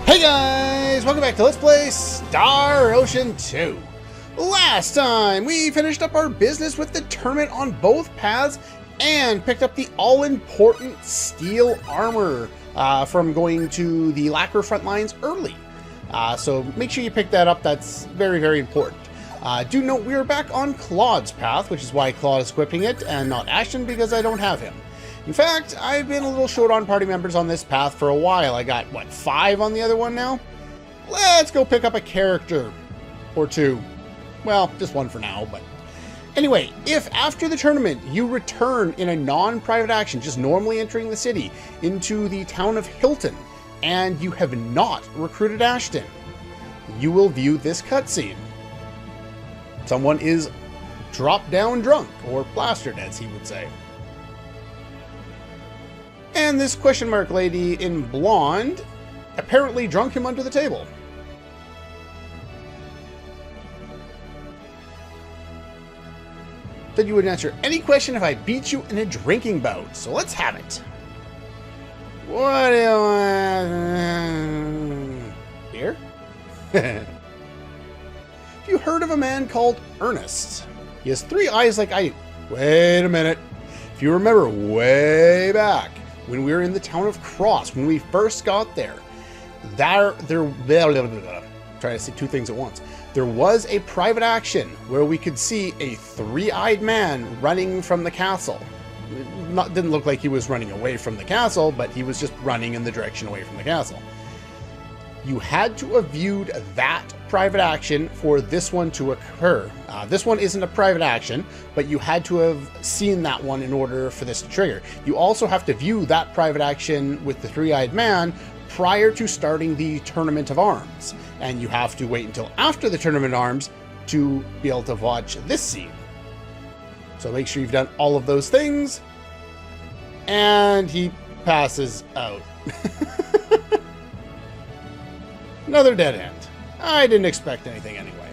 Hey guys, welcome back to Let's Play Star Ocean 2. Last time, we finished up our business with the tournament on both paths and picked up the all-important steel armor from going to the lacquer front lines early. So make sure you pick that up, that's very, very important. Do note we are back on Claude's path, which is why Claude is equipping it and not Ashton because I don't have him. In fact, I've been a little short on party members on this path for a while. I got, what, 5 on the other one now? Let's go pick up a character. Or 2. Well, just 1 for now, but... Anyway, if after the tournament you return in a non-private action, just normally entering the city, into the town of Hilton, and you have not recruited Ashton, you will view this cutscene. Someone is dropped down drunk, or plastered, as he would say. And this question mark lady in blonde apparently drunk him under the table. Said you would answer any question if I beat you in a drinking bout, so let's have it. What do you want? Beer? Have you heard of a man called Ernest? He has 3 eyes like I do. Wait a minute. If you remember way back, when we were in the town of Cross, when we first got there, trying to say 2 things at once. There was a private action where we could see a 3-eyed man running from the castle. Didn't look like he was running away from the castle, but he was just running in the direction away from the castle. You had to have viewed that private action for this one to occur. This one isn't a private action, but you had to have seen that one in order for this to trigger. You also have to view that private action with the 3-eyed man prior to starting the Tournament of Arms. And you have to wait until after the Tournament of Arms to be able to watch this scene. So make sure you've done all of those things. And he passes out. Another dead end. I didn't expect anything anyway.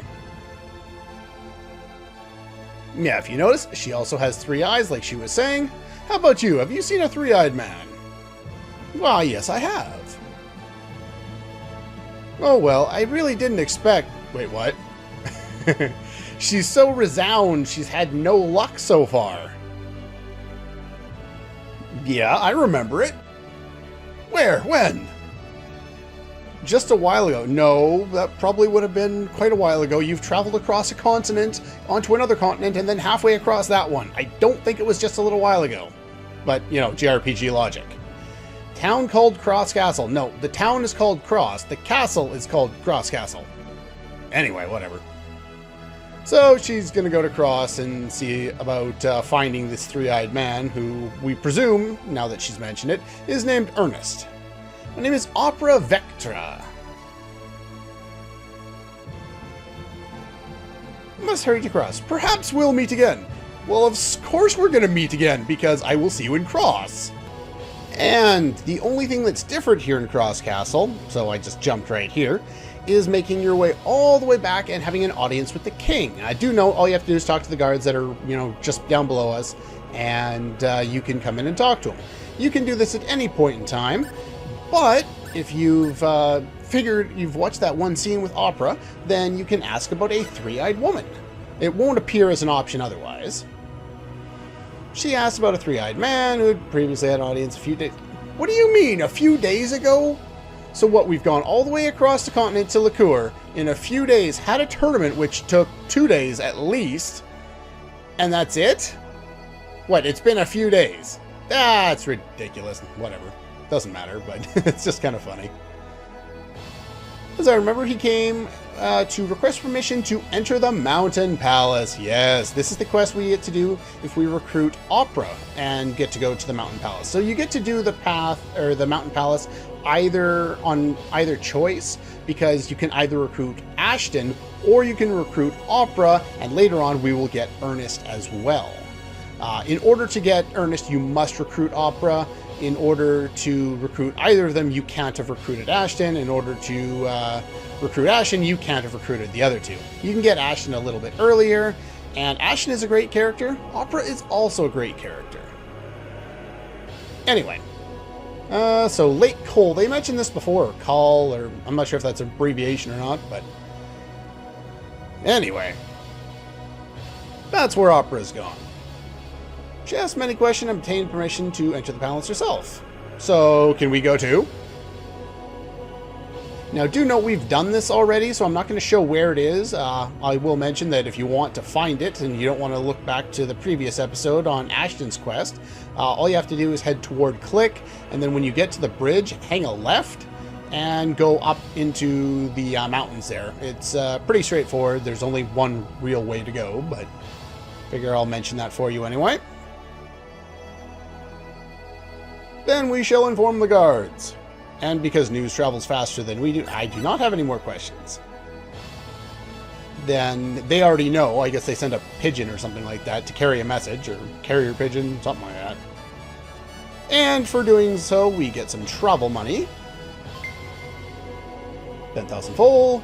Yeah, if you notice, she also has 3 eyes like she was saying. How about you? Have you seen a 3-eyed man? Why, yes, I have. Oh, well, I really didn't expect... Wait, what? She's so resound, she's had no luck so far. Yeah, I remember it. Where? When? Just a while ago. No, that probably would have been quite a while ago. You've traveled across a continent, onto another continent, and then halfway across that one. I don't think it was just a little while ago. But, you know, JRPG logic. Town called Cross Castle. No, the town is called Cross. The castle is called Cross Castle. Anyway, whatever. So she's going to go to Cross and see about finding this 3-eyed man who we presume, now that she's mentioned it, is named Ernest. My name is Opera Vectra. Must hurry to Cross. Perhaps we'll meet again. Well, of course we're going to meet again, because I will see you in Cross. And the only thing that's different here in Cross Castle, so I just jumped right here, is making your way all the way back and having an audience with the king. I do know all you have to do is talk to the guards that are, you know, just down below us, and you can come in and talk to them. You can do this at any point in time. But if you've figured you've watched that one scene with Opera, then you can ask about a 3-eyed woman. It won't appear as an option otherwise. She asked about a 3-eyed man who had previously had an audience a few days... What do you mean, a few days ago? So what, we've gone all the way across the continent to Liqueur, in a few days had a tournament which took 2 days at least, and that's it? What, it's been a few days? That's ridiculous. Whatever. Doesn't matter, but it's just kind of funny. As I remember, he came to request permission to enter the Mountain Palace. Yes, this is the quest we get to do if we recruit Opera and get to go to the Mountain Palace. So you get to do the path, or the Mountain Palace, on either choice, because you can either recruit Ashton or you can recruit Opera, and later on we will get Ernest as well. In order to get Ernest, you must recruit Opera. In order to recruit either of them, you can't have recruited Ashton. In order to recruit Ashton, you can't have recruited the other 2. You can get Ashton a little bit earlier, and Ashton is a great character. Opera is also a great character. Anyway, So Lake Coal, they mentioned this before, or Call, or I'm not sure if that's an abbreviation or not, but anyway, that's where Opera's gone. She asked many questions and obtained permission to enter the palace herself. So, can we go too? Now, do note we've done this already, so I'm not going to show where it is. I will mention that if you want to find it and you don't want to look back to the previous episode on Ashton's quest, all you have to do is head toward Click, and then when you get to the bridge, hang a left and go up into the mountains there. It's pretty straightforward. There's only one real way to go, but figure I'll mention that for you anyway. Then we shall inform the guards. And because news travels faster than we do, I do not have any more questions. Then they already know. I guess they send a pigeon or something like that to carry a message, or carrier pigeon, something like that. And for doing so, we get some travel money. 10,000 full.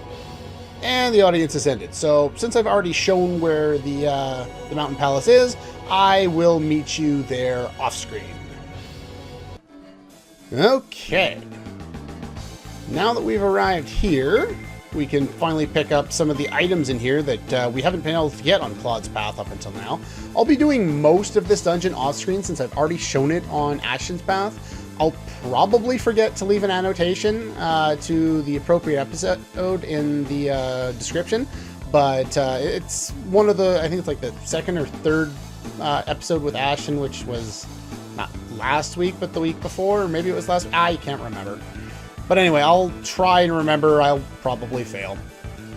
And the audience is ended. So since I've already shown where the Mountain Palace is, I will meet you there off screen. Okay. Now that we've arrived here, we can finally pick up some of the items in here that we haven't been able to get on Claude's path up until now. I'll be doing most of this dungeon off screen since I've already shown it on Ashton's path. I'll probably forget to leave an annotation to the appropriate episode in the description, but it's one of the, I think it's like the second or third episode with Ashton, which was not last week, but the week before, or maybe it was last week. I can't remember. But anyway, I'll try and remember. I'll probably fail.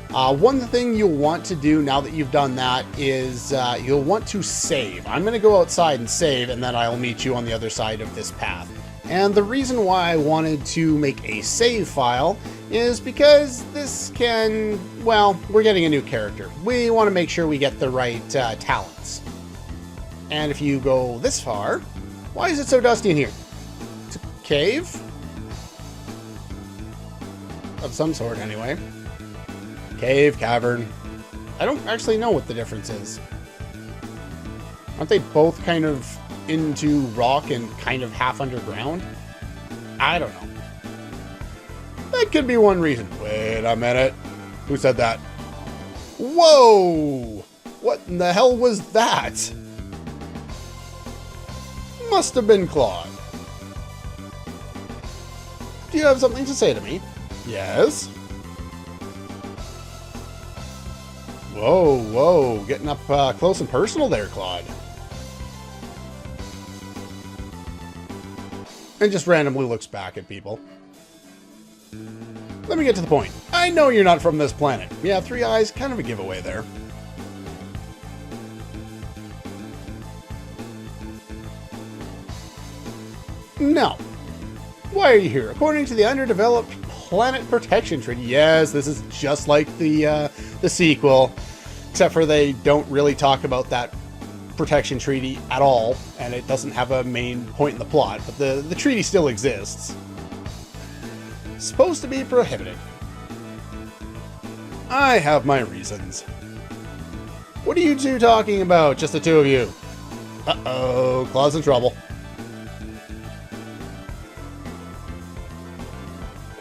One thing you'll want to do now that you've done that is you'll want to save. I'm going to go outside and save, and then I'll meet you on the other side of this path. And the reason why I wanted to make a save file is because this can, well, we're getting a new character. We want to make sure we get the right talents. And if you go this far, why is it so dusty in here? It's a cave? Of some sort, anyway. Cave, cavern. I don't actually know what the difference is. Aren't they both kind of into rock and kind of half underground? I don't know. That could be one reason. Wait a minute. Who said that? Whoa! What in the hell was that? Must have been Claude. Do you have something to say to me? Yes? Whoa, whoa. Getting up close and personal there, Claude. And just randomly looks back at people. Let me get to the point. I know you're not from this planet. Yeah, 3 eyes, kind of a giveaway there. No. Why are you here? According to the underdeveloped Planet Protection Treaty. Yes, this is just like the sequel, except for they don't really talk about that protection treaty at all, and it doesn't have a main point in the plot, but the treaty still exists. Supposed to be prohibited. I have my reasons. What are you two talking about? Just the two of you. Uh-oh, Claude's in trouble.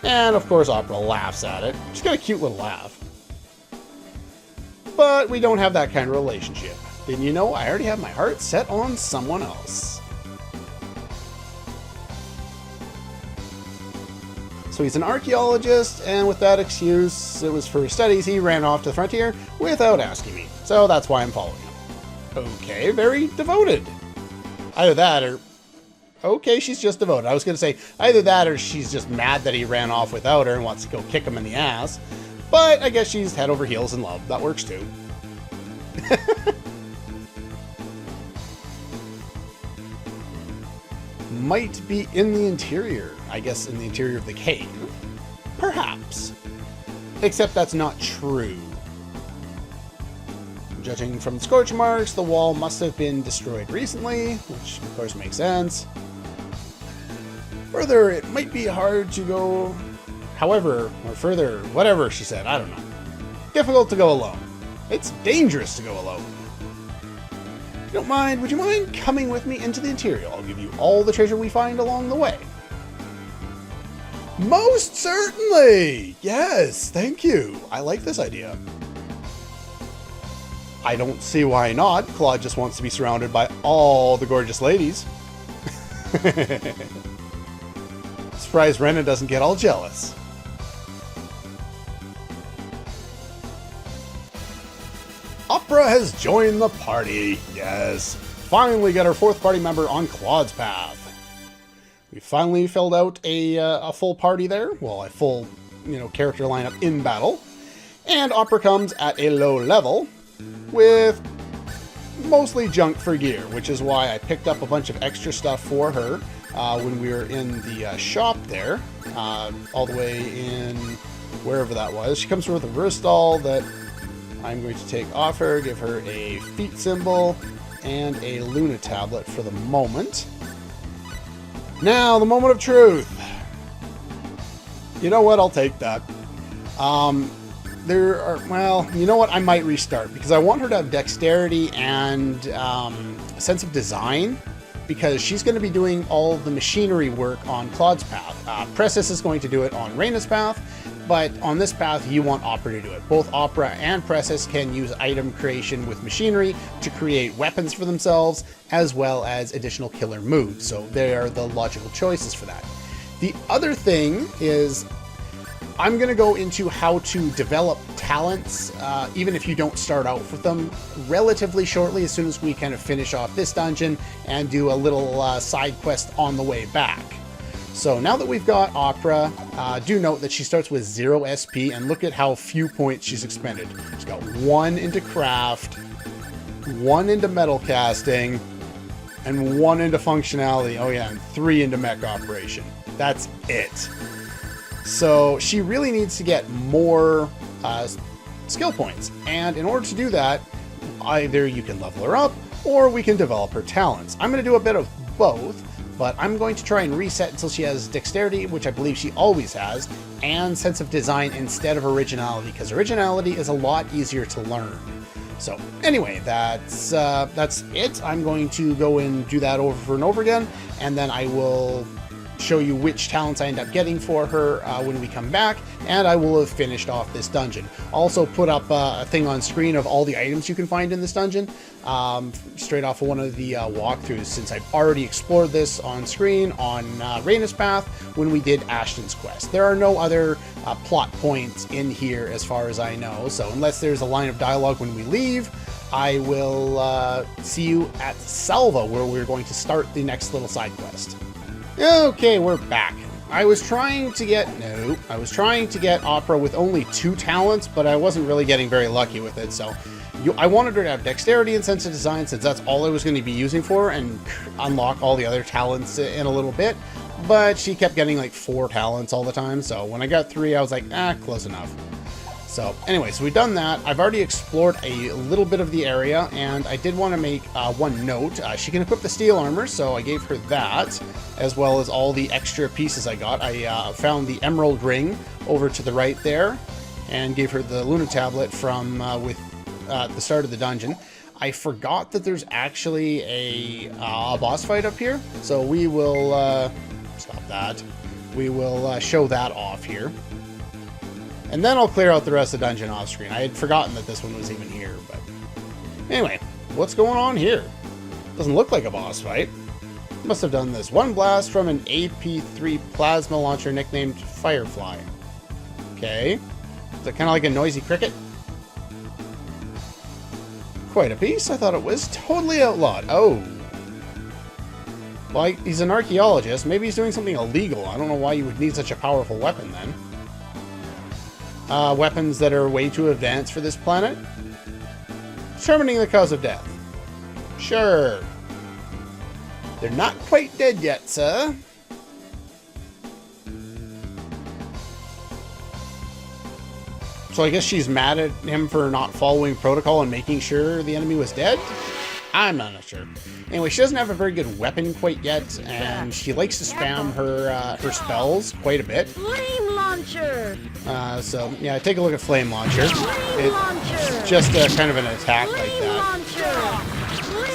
And of course Opera laughs at it. She's got a cute little laugh. But we don't have that kind of relationship. Didn't you know I already have my heart set on someone else? So he's an archaeologist, and with that excuse, it was for his studies, he ran off to the frontier without asking me. So that's why I'm following him. Okay, very devoted. Either that or... Okay, she's just devoted. I was going to say either that or she's just mad that he ran off without her and wants to go kick him in the ass. But I guess she's head over heels in love. That works too. Might be in the interior. I guess in the interior of the cave. Perhaps. Except that's not true. Judging from the scorch marks, the wall must have been destroyed recently, which of course makes sense. Further, it might be hard to go, however, or further, whatever she said, I don't know. Difficult to go alone. It's dangerous to go alone. If you don't mind, would you mind coming with me into the interior? I'll give you all the treasure we find along the way. Most certainly! Yes, thank you. I like this idea. I don't see why not. Claude just wants to be surrounded by all the gorgeous ladies. Surprised Rena doesn't get all jealous. Opera has joined the party. Yes. Finally got our 4th party member on Claude's path. We finally filled out a full party there. Well, a full, character lineup in battle. And Opera comes at a low level with mostly junk for gear, which is why I picked up a bunch of extra stuff for her when we were in the shop there, all the way in wherever that was. She comes with a Rustall that I'm going to take off her, give her a feet symbol and a Luna tablet for the moment. Now, the moment of truth. You know what? I'll take that. Well, you know what? I might restart because I want her to have dexterity and sense of design, because she's going to be doing all the machinery work on Claude's path. Pressis is going to do it on Reina's path, but on this path, you want Opera to do it. Both Opera and Pressis can use item creation with machinery to create weapons for themselves, as well as additional killer moves. So they are the logical choices for that. The other thing is, I'm going to go into how to develop talents, even if you don't start out with them, relatively shortly, as soon as we kind of finish off this dungeon and do a little side quest on the way back. So now that we've got Opera, do note that she starts with 0 SP, and look at how few points she's expended. She's got 1 into craft, 1 into metal casting, and 1 into functionality. Oh yeah, and 3 into mech operation. That's it. So she really needs to get more skill points. And in order to do that, either you can level her up or we can develop her talents. I'm going to do a bit of both, but I'm going to try and reset until she has dexterity, which I believe she always has, and sense of design instead of originality, because originality is a lot easier to learn. So anyway, that's it. I'm going to go and do that over and over again, and then I will show you which talents I end up getting for her when we come back, and I will have finished off this dungeon. Also put up a thing on screen of all the items you can find in this dungeon, straight off of one of the walkthroughs, since I've already explored this on screen on Reina's path when we did Ashton's quest. There are no other plot points in here as far as I know, so unless there's a line of dialogue when we leave, I will see you at Salva, where we're going to start the next little side quest. Okay, we're back. I was trying to get Opera with only 2 talents, but I wasn't really getting very lucky with it, so I wanted her to have dexterity and sense of design, since that's all I was going to be using for her, and unlock all the other talents in a little bit, but she kept getting like 4 talents all the time, so when I got 3, I was like, close enough. So anyway, so we've done that. I've already explored a little bit of the area, and I did want to make one note. She can equip the steel armor, so I gave her that, as well as all the extra pieces I got. I found the emerald ring over to the right there, and gave her the Luna tablet from with the start of the dungeon. I forgot that there's actually a boss fight up here, so we will stop that. We will show that off here. And then I'll clear out the rest of the dungeon off screen. I had forgotten that this one was even here, but anyway, what's going on here? Doesn't look like a boss fight. Must have done this. One blast from an AP3 plasma launcher nicknamed Firefly. Okay. Is that kind of like a noisy cricket? Quite a piece. I thought it was totally outlawed. Oh. Well, he's an archaeologist. Maybe he's doing something illegal. I don't know why you would need such a powerful weapon then. Weapons that are way too advanced for this planet. Determining the cause of death. Sure. They're not quite dead yet, sir. So I guess she's mad at him for not following protocol and making sure the enemy was dead? I'm not sure. Anyway, she doesn't have a very good weapon quite yet, and she likes to spam her spells quite a bit. Flame launcher. So yeah, take a look at flame launcher. It's just kind of an attack like that.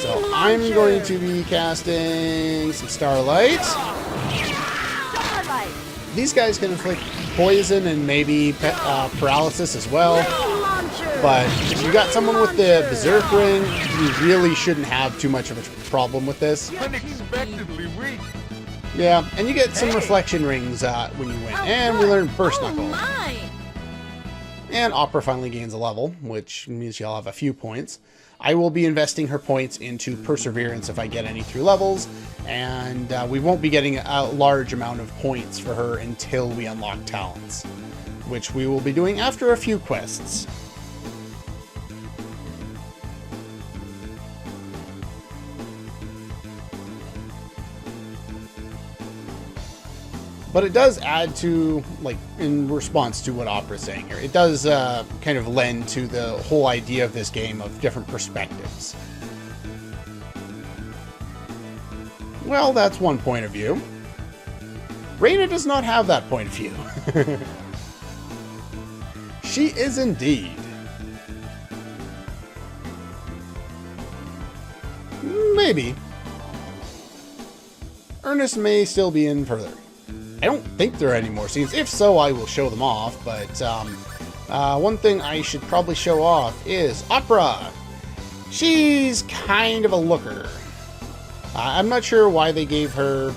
So I'm going to be casting some starlight. Starlight. These guys can inflict poison and maybe paralysis as well. But if you got someone with the Berserk Ring, you really shouldn't have too much of a problem with this. Unexpectedly weak. Yeah, and you get some reflection rings when you win. And we learn Burst Knuckle. And Opera finally gains a level, which means she'll have a few points. I will be investing her points into Perseverance if I get any through levels, and we won't be getting a large amount of points for her until we unlock talents, which we will be doing after a few quests. But it does add to, like, in response to what Opera's saying here, it does kind of lend to the whole idea of this game of different perspectives. Well, that's one point of view. Reina does not have that point of view. She is indeed. Maybe. Ernest may still be in further. I don't think there are any more scenes. If so, I will show them off, but one thing I should probably show off is Opera. She's kind of a looker. I'm not sure why they gave her...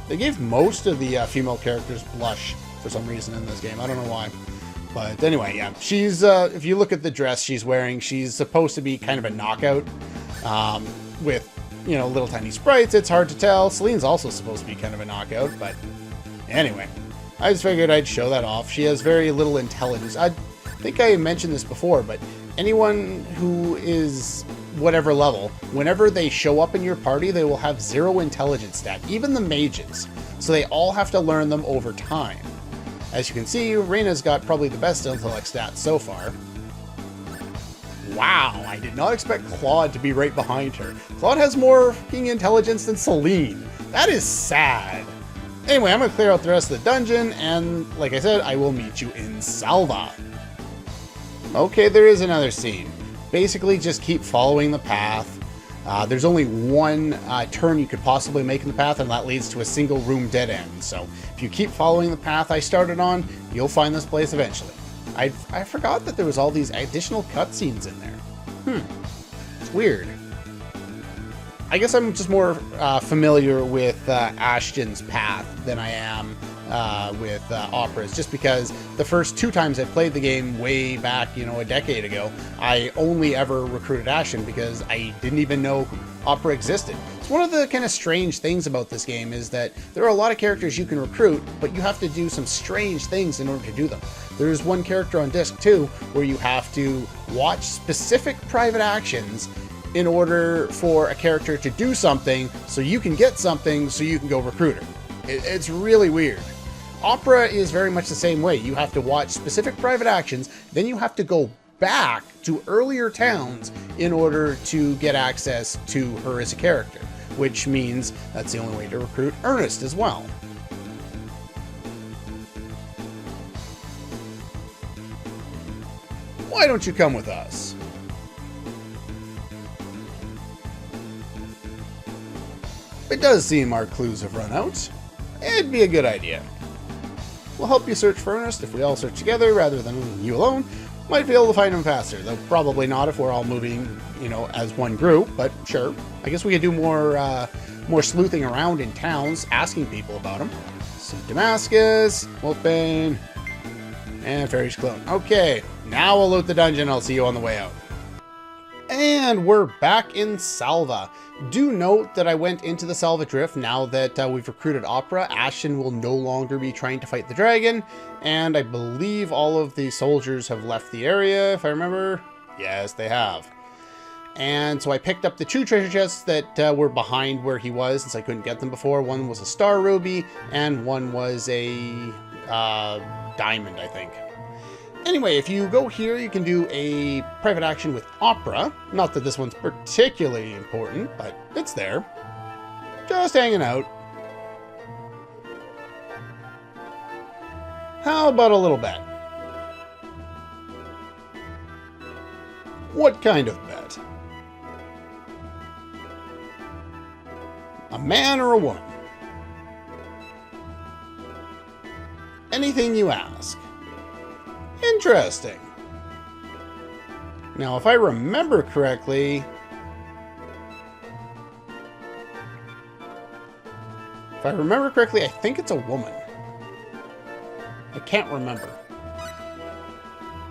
They gave most of the female characters blush for some reason in this game. I don't know why. But anyway, yeah. She's, if you look at the dress she's wearing, she's supposed to be kind of a knockout with, you know, little tiny sprites. It's hard to tell. Celine's also supposed to be kind of a knockout, but... Anyway, I just figured I'd show that off. She has very little intelligence. I think I mentioned this before, but anyone who is whatever level, whenever they show up in your party, they will have 0 intelligence stat, even the mages. So they all have to learn them over time. As you can see, Reina's got probably the best intellect stat so far. Wow, I did not expect Claude to be right behind her. Claude has more fucking intelligence than Celine. That is sad. Anyway, I'm going to clear out the rest of the dungeon, and like I said, I will meet you in Salva. Okay, there is another scene. Basically, just keep following the path. There's only one turn you could possibly make in the path, and that leads to a single room dead end. So if you keep following the path I started on, you'll find this place eventually. I forgot that there was all these additional cutscenes in there. It's weird. I guess I'm just more familiar with Ashton's path than I am with Opera's, just because the first 2 times I played the game way back, you know, a decade ago, I only ever recruited Ashton because I didn't even know Opera existed. It's one of the kind of strange things about this game is that there are a lot of characters you can recruit, but you have to do some strange things in order to do them. There's one character on disc 2 where you have to watch specific private actions in order for a character to do something so you can get something so you can go recruit her. It's really weird. Opera is very much the same way. You have to watch specific private actions, then you have to go back to earlier towns in order to get access to her as a character, which means that's the only way to recruit Ernest as well. Why don't you come with us? It does seem our clues have run out. It'd be a good idea. We'll help you search for Ernest if we all search together rather than you alone. Might be able to find him faster, though probably not if we're all moving, you know, as one group, but sure. I guess we could do more sleuthing around in towns, asking people about him. So Damascus, Wolfbane, and Fairy's Clone. Okay, now we'll loot the dungeon. I'll see you on the way out. And we're back in Salva. Do note that I went into the Salva Drift now that we've recruited Opera. Ashton will no longer be trying to fight the dragon, and I believe all of the soldiers have left the area, if I remember. Yes, they have. And so I picked up the 2 treasure chests that were behind where he was, since I couldn't get them before. One was a star ruby, and one was a diamond, I think. Anyway, if you go here, you can do a private action with Opera. Not that this one's particularly important, but it's there. Just hanging out. How about a little bet? What kind of bet? A man or a woman? Anything you ask. Interesting. Now, if I remember correctly... I think it's a woman. I can't remember.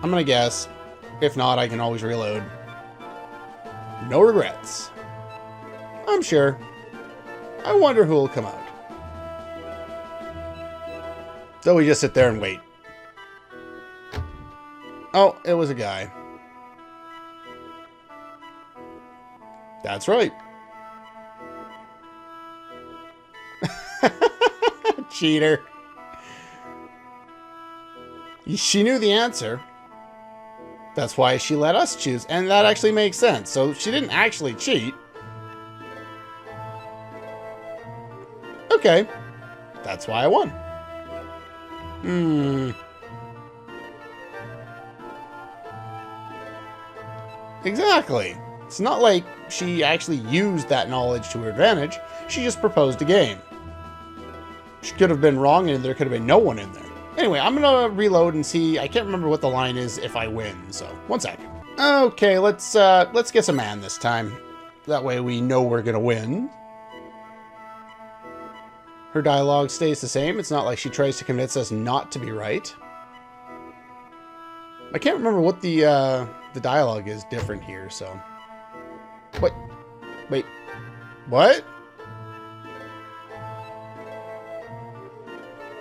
I'm gonna guess. If not, I can always reload. No regrets. I'm sure. I wonder who will come out. So we just sit there and wait. Oh, it was a guy. That's right. Cheater. She knew the answer. That's why she let us choose. And that actually makes sense. So she didn't actually cheat. Okay. That's why I won. Exactly. It's not like she actually used that knowledge to her advantage. She just proposed a game. She could have been wrong and there could have been no one in there. Anyway, I'm gonna reload and see. I can't remember what the line is if I win, so one second. Okay, let's guess a man this time. That way we know we're gonna win. Her dialogue stays the same. It's not like she tries to convince us not to be right. I can't remember what the dialogue is different here, so. What? Wait. What?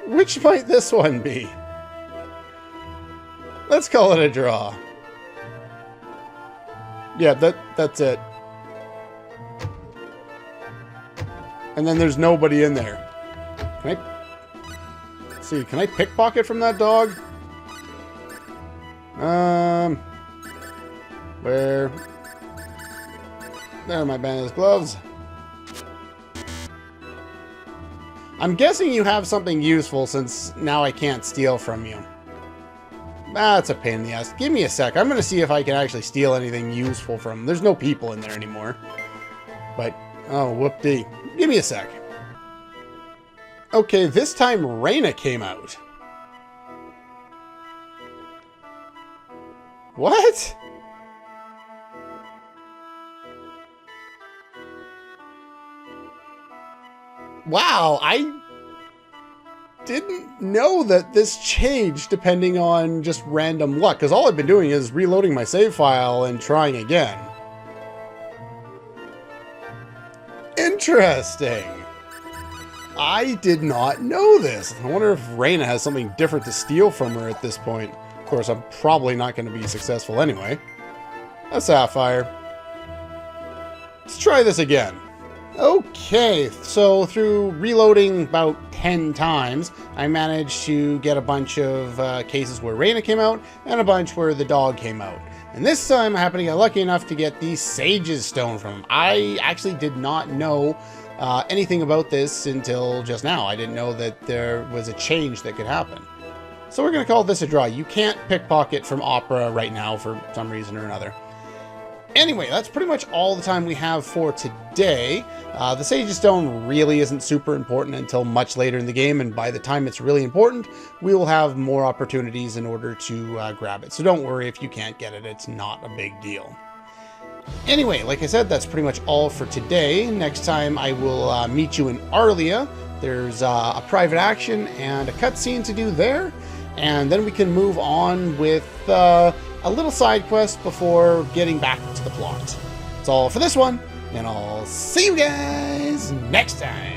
Which might this one be? Let's call it a draw. Yeah, that's it. And then there's nobody in there. Can I... Let's see, can I pickpocket from that dog? Where? There are my bandit gloves. I'm guessing you have something useful since now I can't steal from you. That's a pain in the ass. Give me a sec. I'm going to see if I can actually steal anything useful from them. There's no people in there anymore. But, oh, whoop-dee. Give me a sec. Okay, this time Raina came out. What? Wow, I didn't know that this changed depending on just random luck, because all I've been doing is reloading my save file and trying again. Interesting. I did not know this. I wonder if Raina has something different to steal from her at this point. Of course, I'm probably not going to be successful anyway. A sapphire. Let's try this again. Okay, so through reloading about 10 times, I managed to get a bunch of cases where Raina came out and a bunch where the dog came out. And this time I happened to get lucky enough to get the Sage's Stone from him. I actually did not know anything about this until just now. I didn't know that there was a change that could happen. So we're going to call this a draw. You can't pickpocket from Opera right now for some reason or another. Anyway, that's pretty much all the time we have for today. The Sage's Stone really isn't super important until much later in the game, and by the time it's really important, we will have more opportunities in order to grab it. So don't worry if you can't get it, it's not a big deal. Anyway, like I said, that's pretty much all for today. Next time I will meet you in Arlia. There's a private action and a cutscene to do there, and then we can move on with a little side quest before getting back to the plot. That's all for this one, and I'll see you guys next time.